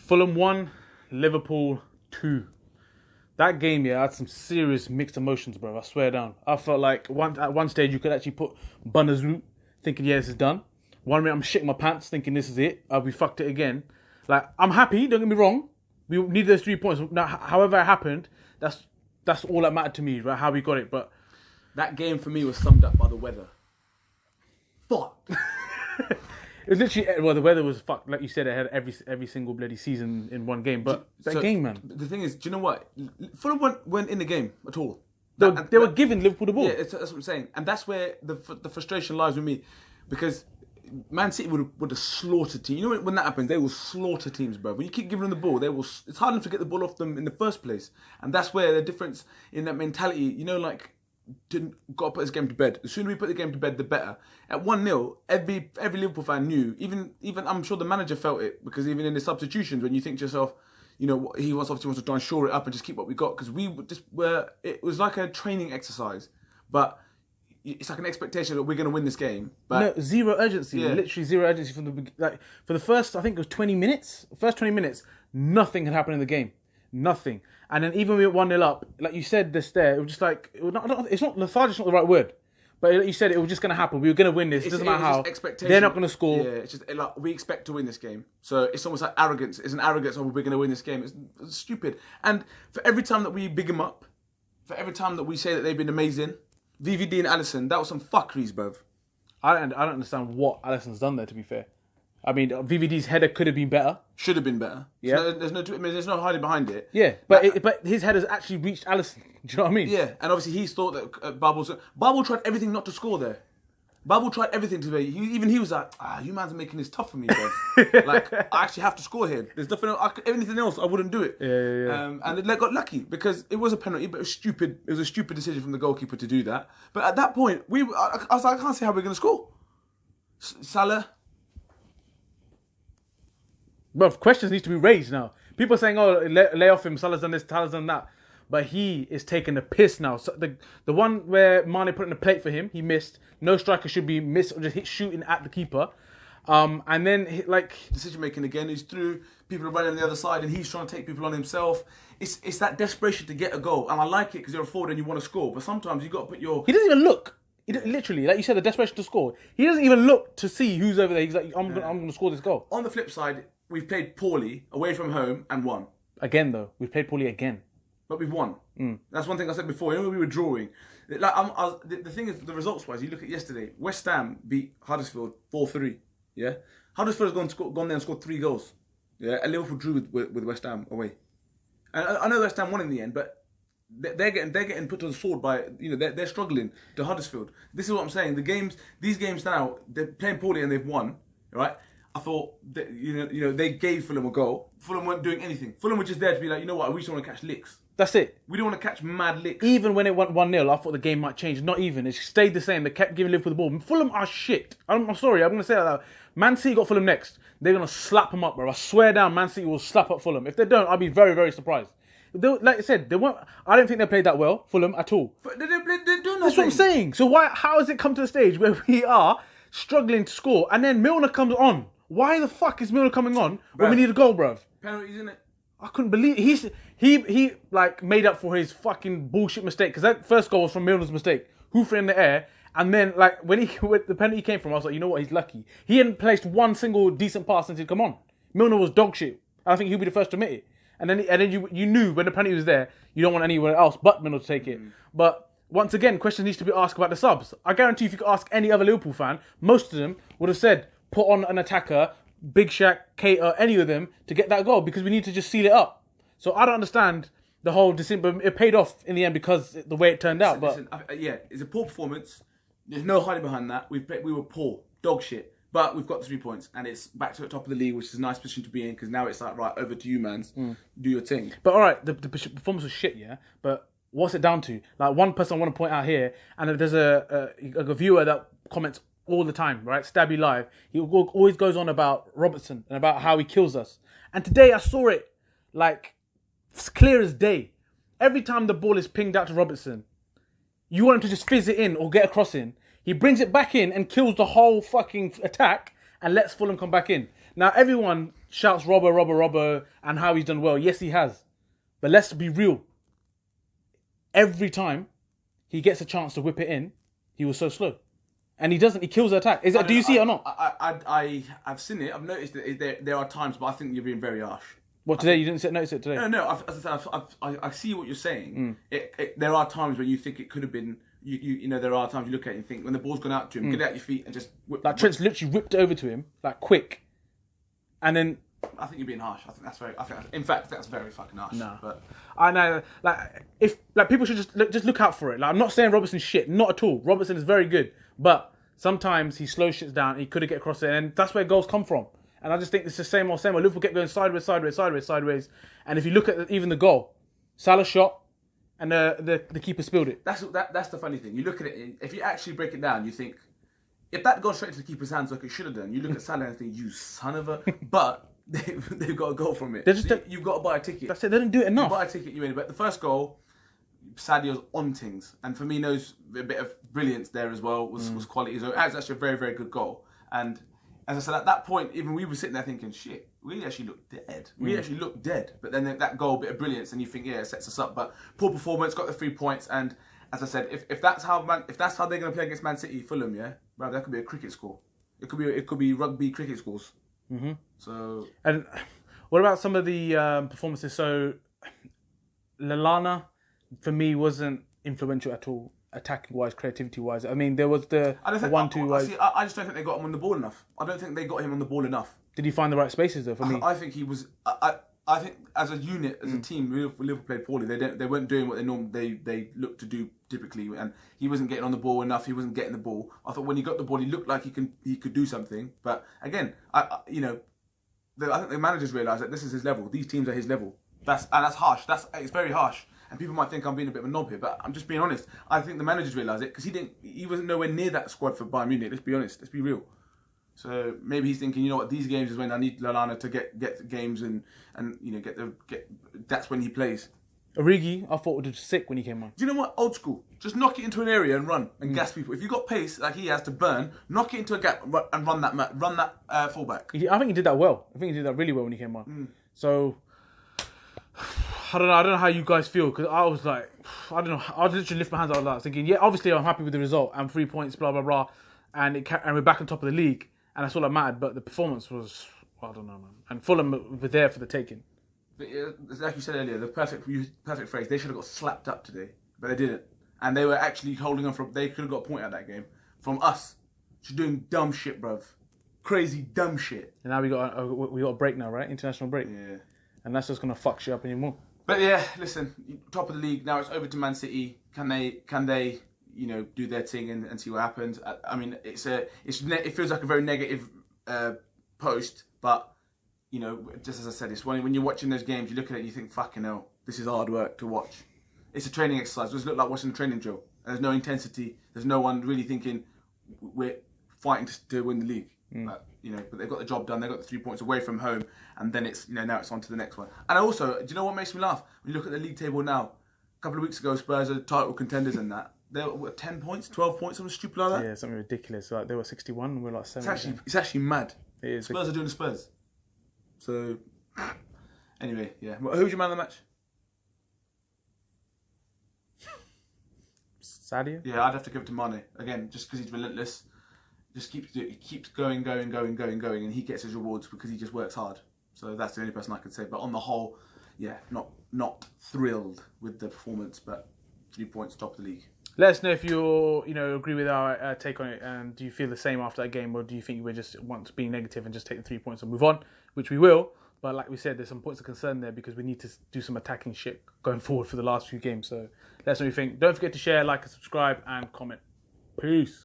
Fulham 1, Liverpool 2. That game, yeah, I had some serious mixed emotions, bro. I swear down. I felt like at one stage you could actually put Bunner's route, thinking, yeah, this is done. One minute I'm shitting my pants, thinking this is it. We fucked it again. Like, I'm happy, don't get me wrong. We needed those 3 points. Now, however it happened, that's all that mattered to me, right? How we got it. But that game for me was summed up by the weather. Fuck. It was literally, well, the weather was fucked. Like you said, it had every single bloody season in one game. But that game, man. The thing is, do you know what? Fulham weren't in the game at all. They were giving Liverpool the ball. Yeah, that's what I'm saying. And that's where the frustration lies with me. Because Man City would have slaughtered teams. You know when that happens, they will slaughter teams, bro. When you keep giving them the ball, it's hard enough to get the ball off them in the first place. And that's where the difference in that mentality, you know, like, got to put this game to bed. The sooner we put the game to bed, the better. At 1-0, every Liverpool fan knew. Even I'm sure the manager felt it, because even in the substitutions, when you think to yourself, you know, he obviously wants to try and shore it up and just keep what we got, because it was like a training exercise, but it's like an expectation that we're going to win this game. But no, zero urgency. Yeah. Literally zero urgency from for the first, I think it was 20 minutes. First 20 minutes, nothing had happened in the game. Nothing. And then even when we were 1-0 up, like you said this there, it was just like, it's not lethargic, not the right word. But like you said, it was just going to happen. We were going to win this. It doesn't matter how. They're not going to score. Yeah, it's just like, we expect to win this game. So it's almost like arrogance. It's an arrogance of we're going to win this game. It's stupid. And for every time that we big them up, for every time that we say that they've been amazing, VVD and Allison, that was some fuckeries, bruv. I don't understand what Allison's done there, to be fair. I mean, VVD's header could have been better. Should have been better. Yeah. So there's no hiding behind it. Yeah, but his header's actually reached Allison. Do you know what I mean? Yeah, and obviously he's thought that Babel tried everything not to score there. Babel tried everything to be. Even he was like, you man's making this tough for me, bro. Like, I actually have to score here. There's nothing else, anything else, I wouldn't do it. Yeah. And they got lucky, because it was a penalty, but it was stupid. It was a stupid decision from the goalkeeper to do that. But at that point, I was like, I can't see how we're going to score. Salah. But questions need to be raised now. People are saying, oh, lay off him, Salah's done this, Salah's done that. But he is taking the piss now. So the one where Mane put in the plate for him, he missed. No striker should be missed or just shooting at the keeper. And then, like... Decision making again. He's through, people are running on the other side, and he's trying to take people on himself. It's that desperation to get a goal. And I like it because you're a forward and you want to score. But sometimes you got to put your... He doesn't even look. Literally, like you said, the desperation to score. He doesn't even look to see who's over there. He's like, I'm going to score this goal. On the flip side, we've played poorly away from home and won. Again, though. We've played poorly again. But we've won. That's one thing I said before. You know, when we were drawing. Like, the thing is, the results-wise, you look at yesterday, West Ham beat Huddersfield 4-3. Yeah? Huddersfield has gone there and scored 3 goals. Yeah? And Liverpool drew with West Ham away. And I know West Ham won in the end, but they're getting put to the sword by, you know, they're struggling to Huddersfield. This is what I'm saying. These games now, they're playing poorly and they've won, right? I thought that, you know, they gave Fulham a goal. Fulham weren't doing anything. Fulham were just there to be like, you know what, we just want to catch licks. That's it. We don't want to catch mad licks. Even when it went 1-0, I thought the game might change. Not even. It stayed the same. They kept giving Liverpool the ball. Fulham are shit. I'm sorry. I'm going to say that. Man City got Fulham next. They're going to slap them up, bro. I swear down, Man City will slap up Fulham. If they don't, I'll be very, very surprised. Like I said, they weren't. I don't think they played that well, Fulham, at all. But they didn't do nothing. That's what I'm saying. So how has it come to the stage where we are struggling to score, and then Milner comes on? Why the fuck is Milner coming on when we need a goal, bruv? Penalties, isn't it? I couldn't believe it. He like made up for his fucking bullshit mistake, because that first goal was from Milner's mistake. Hoofer in the air, and then like when the penalty came from, I was like, you know what, he's lucky. He hadn't placed one single decent pass since he'd come on. Milner was dog shit. I think he'll be the first to admit it. And then you knew when the penalty was there, you don't want anywhere else but Milner to take it. But once again, questions needs to be asked about the subs. I guarantee if you could ask any other Liverpool fan, most of them would have said, put on an attacker, Big Shaq, Keita, any of them, to get that goal, because we need to just seal it up. So I don't understand the whole decision, but it paid off in the end because the way it turned out. But yeah, it's a poor performance. There's no hiding behind that. We were poor, dog shit. But we've got the 3 points, and it's back to the top of the league, which is a nice position to be in, because now it's like, right, over to you, mans. Do your thing. But all right, the performance was shit, yeah? But what's it down to? Like, one person I want to point out here, and there's a viewer that comments all the time, right? Stabby Live. He always goes on about Robertson and about how he kills us. And today I saw it, like, it's clear as day. Every time the ball is pinged out to Robertson, you want him to just fizz it in or get a cross in. He brings it back in and kills the whole fucking attack and lets Fulham come back in. Now, everyone shouts Robbo, and how he's done well. Yes, he has. But let's be real. Every time he gets a chance to whip it in, he was so slow. And he doesn't. He kills the attack. Do you see it or not? I've seen it. I've noticed that there are times, but I think you're being very harsh. What, today? You didn't notice it today? No. I see what you're saying. There are times when you think it could have been. You know, there are times you look at it and think when the ball's gone out to him, get it at your feet and just whip. Like Trent's literally whipped over to him, like quick, and then. I think you're being harsh. I think that's very fucking harsh. No, but I know. If people should just look out for it. Like, I'm not saying Robertson's shit, not at all. Robertson is very good, but sometimes he slows shit down. He could have get across it, and that's where goals come from. And I just think it's the same old. Liverpool kept going sideways. And if you look at even the goal, Salah shot, and the keeper spilled it. That's the funny thing. You look at it. If you actually break it down, you think if that goes straight to the keeper's hands like it should have done, you look at Salah and think, you son of a. But they've got a goal from it. You've got to buy a ticket. That's it. They didn't do it enough. You buy a ticket, you win it. But the first goal, Sadio's on things, and Firmino's a bit of brilliance there as well was quality. So it's actually a very, very good goal. And as I said, at that point, even we were sitting there thinking, shit, we actually look dead. We actually look dead. But then that goal, bit of brilliance, and you think, yeah, it sets us up. But poor performance, got the 3 points, and as I said, if that's how they're going to play against Man City, Fulham, yeah, bro, that could be a cricket score. It could be rugby cricket scores. Mm-hmm. So, and what about some of the performances? So Lallana, for me, wasn't influential at all, attacking wise, creativity wise. I mean, there was the 1-2 wise. I just don't think they got him on the ball enough. I don't think they got him on the ball enough. Did he find the right spaces though? For me, I think he was. I think as a unit, as a team, Liverpool played poorly. They weren't doing what they look to do typically, and he wasn't getting on the ball enough. He wasn't getting the ball. I thought when he got the ball, he looked like he could do something. But again, I think the managers realise that this is his level. These teams are his level. That's harsh. It's very harsh. And people might think I'm being a bit of a knob here, but I'm just being honest. I think the managers realise it because he wasn't nowhere near that squad for Bayern Munich. Let's be honest. Let's be real. So maybe he's thinking, you know what, these games is when I need Lallana to get games and get. That's when he plays. Origi, I thought was sick when he came on. Do you know what? Old school. Just knock it into an area and run and gas people. If you've got pace like he has to burn, knock it into a gap and run that fullback. I think he did that well. I think he did that really well when he came on. So I don't know how you guys feel because I was like, I don't know. I was literally lift my hands out loud thinking, yeah, obviously I'm happy with the result and 3 points, blah blah blah, and we're back on top of the league. And that's all that mattered, but the performance was, I don't know, man. And Fulham were there for the taking. But, like you said earlier, the perfect phrase, they should have got slapped up today, but they didn't. And they were actually holding on they could have got a point out of that game. From us, just doing dumb shit, bruv. Crazy dumb shit. And now we got a break now, right? International break. Yeah. And that's just going to fuck shit up anymore. But yeah, listen, top of the league, now it's over to Man City. Can they do their thing and see what happens. I mean, it feels like a very negative post, but just as I said, it's when you're watching those games, you look at it, and you think, fucking hell, this is hard work to watch. It's a training exercise. It does look like watching a training drill. And there's no intensity. There's no one really thinking we're fighting to win the league. But they've got the job done. They've got the 3 points away from home, and then it's now it's on to the next one. And also, do you know what makes me laugh? When you look at the league table now, a couple of weeks ago, Spurs are title contenders in that. They were 10 points, 12 points, something stupid like that. Yeah, something ridiculous. Like they were 61 and we're like 70. It's actually mad. It is. Spurs are doing the Spurs. So, anyway, yeah. Who's your man of the match? Sadio? Yeah, I'd have to give it to Mane. Again, just because he's relentless. Just he keeps going, and he gets his rewards because he just works hard. So that's the only person I could say. But on the whole, yeah, not thrilled with the performance, but 3 points, top of the league. Let us know if you agree with our take on it, and do you feel the same after that game, or do you think we just want to be negative and just take the 3 points and move on, which we will. But like we said, there's some points of concern there because we need to do some attacking shit going forward for the last few games. So let us know what you think. Don't forget to share, like, and subscribe, and comment. Peace.